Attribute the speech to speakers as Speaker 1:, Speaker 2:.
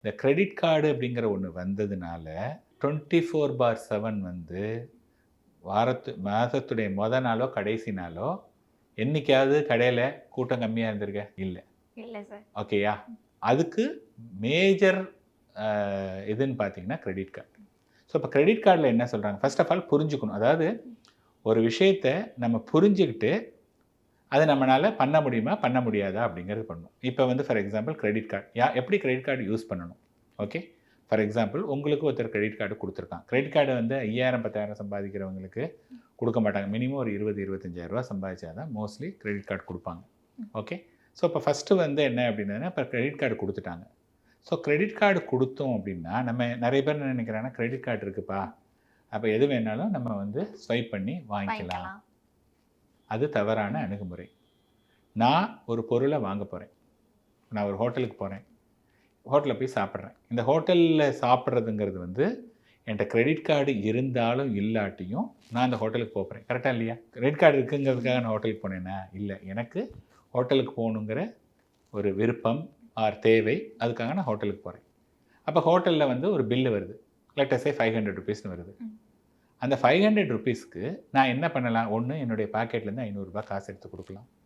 Speaker 1: இந்த credit card அப்படிங்கிற ஒண்ணு வந்ததுனால 24/7 வந்து மாதத்துடைய நாளோ, கடைசி நாளோ என்னைக்காவது கடையில கூட்டம் கம்மியா இருந்திருக்கா? இல்ல.
Speaker 2: இல்ல சார்.
Speaker 1: ஓகேயா? அதுக்கு மேஜர் அ எதுன்னு பார்த்தீங்கன்னா, கிரெடிட் கார்டு. ஸோ, இப்ப கிரெடிட் கார்ட்ல என்ன சொல்றாங்க? ஃபர்ஸ்ட் ஆஃப் ஆல் புரிஞ்சுக்கணும். அதாவது ஒரு விஷயத்த நம்ம புரிஞ்சுகிட்டு, அத நம்மனால பண்ண முடியுமா? பண்ண முடியாதா? அப்படிங்கிறது பண்ணணும். இப்ப வந்து ஃபார் எக்ஸாம்பிள் கிரெடிட் கார்ட். எப்படி கிரெடிட் கார்ட் யூஸ் பண்ணணும்? ஓகே. ஃபார் எக்ஸாம்பிள் உங்களுக்கு ஒருத்தர் கிரெடிட் கார்டு குடுத்துருக்கான். கிரெடிட் கார்டு வந்து 5000, 10,000 சம்பாதிக்கிறவங்களுக்கு குடுக்க மாட்டாங்க. மினிமம் ஒரு 20, 25,000 சம்பாதிச்சா தான் மோஸ்ட்லி கிரெடிட் கார்டு குடுப்பாங்க. ஓகே. ஸோ, இப்ப ஃபர்ஸ்ட்டு வந்து என்ன அப்படின்னா, இப்ப கிரெடிட் கார்டு குடுத்துட்டாங்க. ஸோ, கிரெடிட் கார்டு குடுத்தோம் அப்படின்னா, நம்ம நெறைய பேர் என்ன நெனைக்கிறாங்கன்னா, கிரெடிட் கார்டு இருக்குப்பா, அப்ப எது வேணாலும் நம்ம வந்து ஸ்வைப் பண்ணி வாங்கிக்கலாம்.
Speaker 2: வாங்கிக்கலாம்.
Speaker 1: அது தவறான அணுகுமுறை. நான் ஒரு பொருள வாங்க போறேன். நான் ஒரு ஹோட்டலுக்கு போறேன். ஹோட்டல்ல போய் சாப்பிடுறேன். இந்த ஹோட்டல்ல சாப்பிடுறதுங்கிறது வந்து என்ட்ட கிரெடிட் கார்டு இருந்தாலும், இல்லாட்டியும் நான் அந்த ஹோட்டலுக்கு போப்போறேன். கரெக்ட்டா இல்லையா? கிரெடிட் கார்டு இருக்குங்கிறதுக்காக நான் ஹோட்டலுக்கு போனேனா? இல்ல. எனக்கு ஹோட்டலுக்கு போகணுங்கிற ஒரு விருப்பம் ஆர் தேவை. அதுக்காக நான் ஹோட்டலுக்கு போறேன். அப்ப ஹோட்டல்ல வந்து ஒரு பில் வருது. லெட் அஸ் சே ₹500 வருது.
Speaker 2: ம்.
Speaker 1: அந்த ₹500க்கு நான் என்ன பண்ணலாம்? ஒண்ணு என்னுடைய பாக்கெட்லேருந்து ரூ. 500 காசு எடுத்து குடுக்கலாம்.